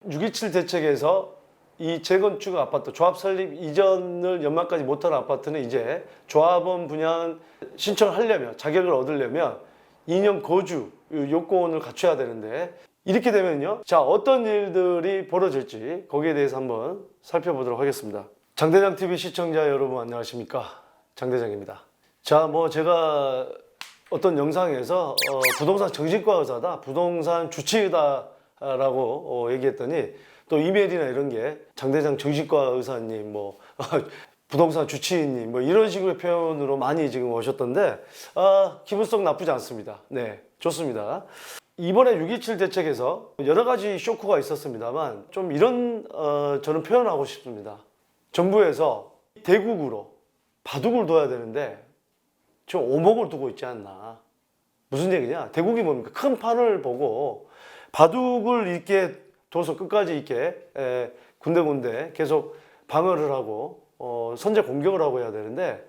6.27 대책에서 이 재건축 아파트 조합 설립 이전을 연말까지 못하는 아파트는 이제 조합원 분양 신청하려면 자격을 얻으려면 2년 거주 요건을 갖춰야 되는데 이렇게 되면요, 자 어떤 일들이 벌어질지 거기에 대해서 한번 살펴보도록 하겠습니다. 장대장TV 시청자 여러분 안녕하십니까, 장대장입니다. 자, 뭐 제가 어떤 영상에서 부동산 정신과 의사다, 부동산 주치의다라고 얘기했더니 또 이메일이나 이런 게 장대장 정신과 의사님, 뭐 부동산 주치의님, 뭐 이런 식으로 표현으로 많이 지금 오셨던데 기분성 나쁘지 않습니다. 네, 좋습니다. 이번에 6.27 대책에서 여러 가지 쇼크가 있었습니다만 좀 이런 저는 표현하고 싶습니다. 정부에서 대국으로 바둑을 둬야 되는데 좀 오목을 두고 있지 않나. 무슨 얘기냐? 대국이 뭡니까? 큰 판을 보고 바둑을 이렇게 둬서 끝까지 이렇게 군데군데 계속 방어를 하고 선제 공격을 하고 해야 되는데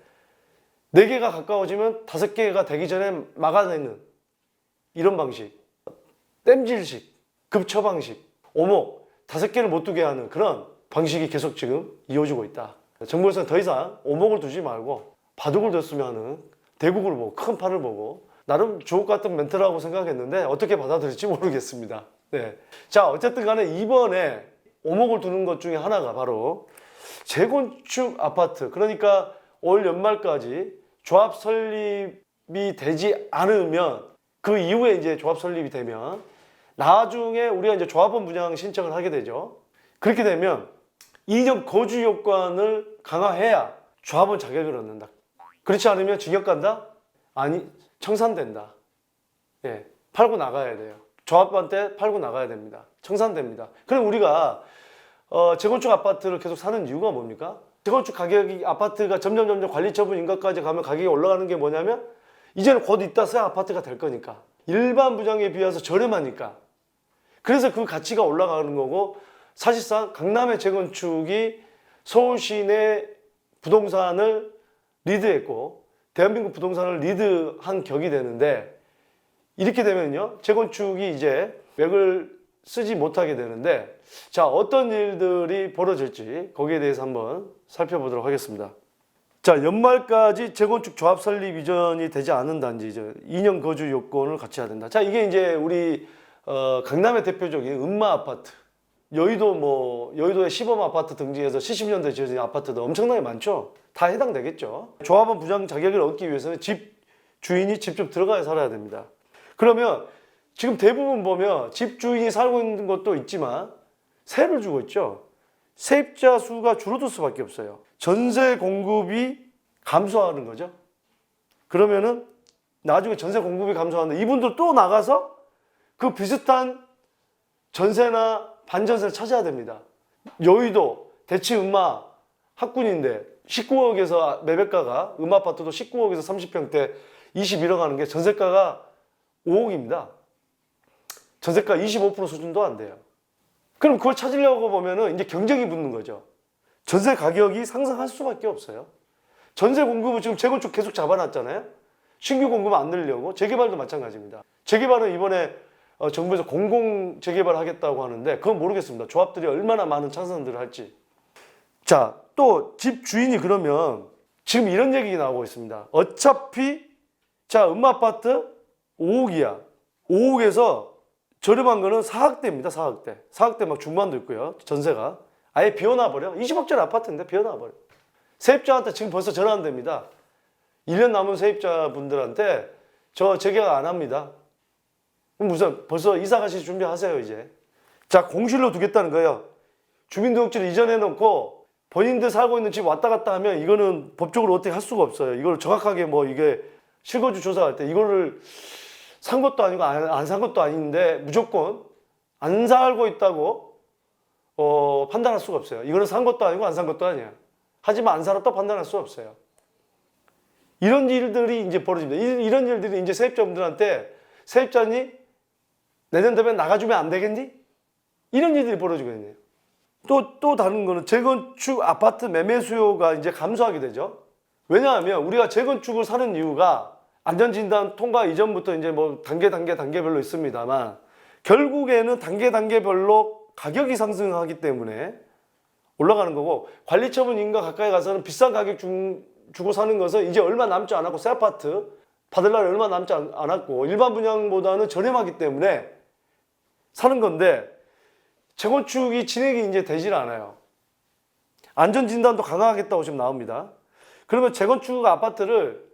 4개가 가까워지면 5개가 되기 전에 막아내는 이런 방식, 땜질식, 급처 방식, 오목 5개를 못 두게 하는 그런 방식이 계속 지금 이어지고 있다. 정부에서는 더 이상 오목을 두지 말고 바둑을 뒀으면 하는 대국을 보고 큰 판을 보고 나름 주옥 같은 멘트라고 생각했는데 어떻게 받아들일지 모르겠습니다. 네. 자, 어쨌든 간에 이번에 오목을 두는 것 중에 하나가 바로 재건축 아파트, 그러니까 올 연말까지 조합 설립이 되지 않으면 그 이후에 이제 조합 설립이 되면 나중에 우리가 이제 조합원 분양 신청을 하게 되죠. 그렇게 되면 2년 거주 요건을 강화해야 조합원 자격을 얻는다. 그렇지 않으면 징역 간다? 아니, 청산된다. 예, 팔고 나가야 돼요. 조합원한테 팔고 나가야 됩니다. 청산됩니다. 그럼 우리가 재건축 아파트를 계속 사는 이유가 뭡니까? 재건축 가격이 아파트가 점점 관리처분 인가까지 가면 가격이 올라가는 게 뭐냐면 이제는 곧 있다 써야 아파트가 될 거니까. 일반 분양에 비해서 저렴하니까. 그래서 그 가치가 올라가는 거고, 사실상 강남의 재건축이 서울 시내 부동산을 리드했고 대한민국 부동산을 리드한 격이 되는데, 이렇게 되면요 재건축이 이제 맥을 쓰지 못하게 되는데, 자 어떤 일들이 벌어질지 거기에 대해서 한번 살펴보도록 하겠습니다. 자, 연말까지 재건축 조합 설립 이전이 되지 않은 단지 이제 2년 거주 요건을 갖춰야 된다. 자, 이게 이제 우리 강남의 대표적인 음마 아파트, 여의도의 시범 아파트 등지에서 70년대 지어진 아파트도 엄청나게 많죠. 다 해당되겠죠. 조합원 분양 자격을 얻기 위해서는 집 주인이 직접 들어가야 살아야 됩니다. 그러면 지금 대부분 보면 집 주인이 살고 있는 것도 있지만 세를 주고 있죠. 세입자 수가 줄어들 수밖에 없어요. 전세 공급이 감소하는 거죠. 그러면은 나중에 전세 공급이 감소하는데 이분들 또 나가서 그 비슷한 전세나 반전세를 찾아야 됩니다. 여의도 대치 음마 학군인데 19억에서 매매가가, 음아파트도 19억에서 30평대 21억 하는 게 전세가가 5억입니다. 전세가 25% 수준도 안 돼요. 그럼 그걸 찾으려고 보면은 이제 경쟁이 붙는 거죠. 전세 가격이 상승할 수밖에 없어요. 전세 공급은 지금 재건축 계속 잡아놨잖아요. 신규 공급 안 늘려고. 재개발도 마찬가지입니다. 재개발은 이번에 정부에서 공공 재개발 하겠다고 하는데 그건 모르겠습니다. 조합들이 얼마나 많은 찬성들을 할지. 자, 또 집 주인이 그러면 지금 이런 얘기 나오고 있습니다. 어차피 자, 음아파트 5억이야. 5억에서 저렴한 거는 4억대입니다. 4억대. 4억대 막 중반도 있고요. 전세가. 아예 비워놔버려. 20억짜리 아파트인데 비워놔버려. 세입자한테 지금 벌써 전화 안 됩니다. 1년 남은 세입자분들한테 저 재개발 안 합니다. 무슨 벌써 이사 가실 준비하세요 이제. 자, 공실로 두겠다는 거예요. 주민등록지를 이전해 놓고 본인들 살고 있는 집 왔다 갔다 하면 이거는 법적으로 어떻게 할 수가 없어요. 이걸 정확하게 뭐 이게 실거주 조사할 때 이거를 산 것도 아니고 안 산 것도 아닌데 무조건 안 살고 있다고 판단할 수가 없어요. 이거는 산 것도 아니고 안 산 것도 아니야. 하지만 안 살았다 판단할 수 없어요. 이런 일들이 이제 벌어집니다. 이런 일들이 이제 세입자분들한테 세입자니 내년 되면 나가주면 안 되겠니? 이런 일들이 벌어지거든요. 또 다른 거는 재건축 아파트 매매 수요가 이제 감소하게 되죠. 왜냐하면 우리가 재건축을 사는 이유가 안전진단 통과 이전부터 이제 뭐 단계별로 있습니다만 결국에는 단계별로 가격이 상승하기 때문에 올라가는 거고, 관리처분인가 가까이 가서는 비싼 가격 주고 사는 것은 이제 얼마 남지 않았고, 새 아파트 받을 날이 얼마 남지 않았고, 일반 분양보다는 저렴하기 때문에 사는 건데, 재건축이 진행이 이제 되질 않아요. 안전진단도 강화하겠다고 지금 나옵니다. 그러면 재건축 아파트를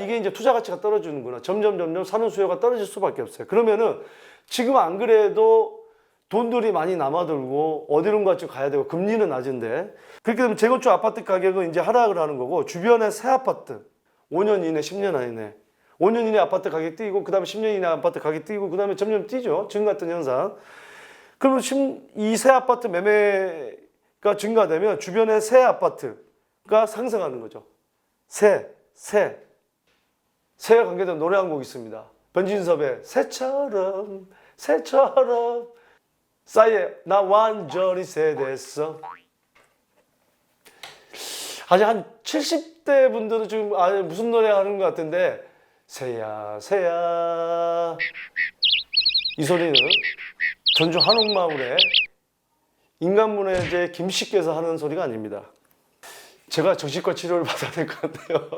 이게 이제 투자 가치가 떨어지는구나. 점점 사는 수요가 떨어질 수밖에 없어요. 그러면은 지금 안 그래도 돈들이 많이 남아들고 어디론가 좀 가야 되고 금리는 낮은데, 그렇게 되면 재건축 아파트 가격은 이제 하락을 하는 거고, 주변에 새 아파트 5년 이내 10년 이내 5년 이내 아파트 가격이 뛰고, 그 다음에 10년 이내 아파트 가격이 뛰고, 그 다음에 점점 뛰죠. 지금 같은 현상. 그러면 이 새 아파트 매매가 증가되면 주변의 새 아파트가 상승하는 거죠. 새와 관계된 노래 한 곡 있습니다. 변진섭의 새처럼 싸이의 나 완전히 새 됐어. 아직 한 70대 분들은 지금 무슨 노래 하는 것 같은데, 새야 이 소리는 전주 한옥마을의 인간문화재 김씨께서 하는 소리가 아닙니다. 제가 정신과 치료를 받아야 될 것 같아요.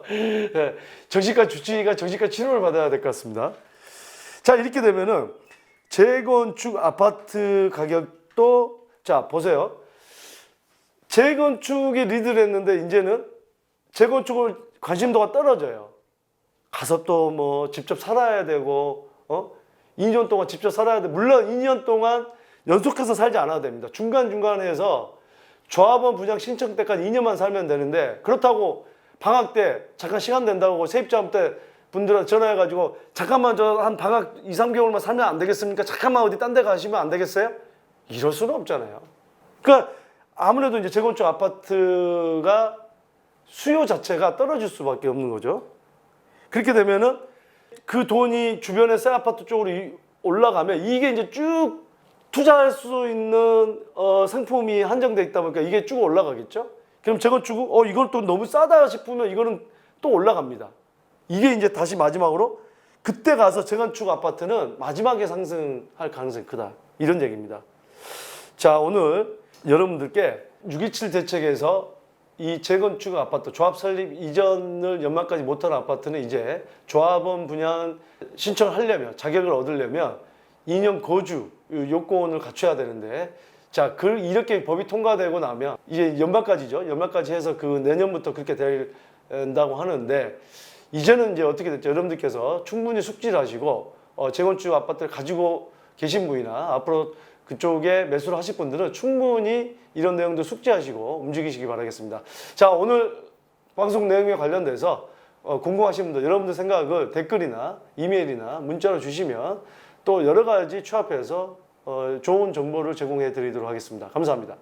네, 정신과 주치의가 정신과 치료를 받아야 될 것 같습니다. 자, 이렇게 되면은 재건축 아파트 가격도, 자 보세요. 재건축이 리드를 했는데 이제는 재건축을 관심도가 떨어져요. 가서 또 뭐 직접 살아야 되고, 2년 동안 직접 살아야 돼. 물론 2년 동안 연속해서 살지 않아도 됩니다. 중간중간에서 조합원 분양 신청 때까지 2년만 살면 되는데, 그렇다고 방학 때 잠깐 시간 된다고 세입자분 때 분들한테 전화해가지고 잠깐만 저 한 방학 2, 3개월만 살면 안 되겠습니까? 잠깐만 어디 딴 데 가시면 안 되겠어요? 이럴 수는 없잖아요. 그러니까 아무래도 이제 재건축 아파트가 수요 자체가 떨어질 수밖에 없는 거죠. 그렇게 되면은 그 돈이 주변의 새 아파트 쪽으로 올라가면 이게 이제 쭉 투자할 수 있는 상품이 한정돼 있다 보니까 이게 쭉 올라가겠죠. 그럼 재건축은 이건 또 너무 싸다 싶으면 이거는 또 올라갑니다. 이게 이제 다시 마지막으로 그때 가서 재건축 아파트는 마지막에 상승할 가능성이 크다, 이런 얘기입니다. 자, 오늘 여러분들께 6.27 대책에서 이 재건축 아파트 조합 설립 이전을 연말까지 못하는 아파트는 이제 조합원 분양 신청을 하려면, 자격을 얻으려면 2년 거주 요건을 갖춰야 되는데, 자, 이렇게 법이 통과되고 나면 이제 연말까지죠. 연말까지 해서 그 내년부터 그렇게 된다고 하는데, 이제는 이제 어떻게 됐죠? 여러분들께서 충분히 숙지를 하시고 재건축 아파트를 가지고 계신 분이나 앞으로 그쪽에 매수를 하실 분들은 충분히 이런 내용도 숙지하시고 움직이시기 바라겠습니다. 자, 오늘 방송 내용에 관련돼서 궁금하신 분들, 여러분들 생각을 댓글이나 이메일이나 문자로 주시면 또 여러 가지 취합해서 좋은 정보를 제공해 드리도록 하겠습니다. 감사합니다.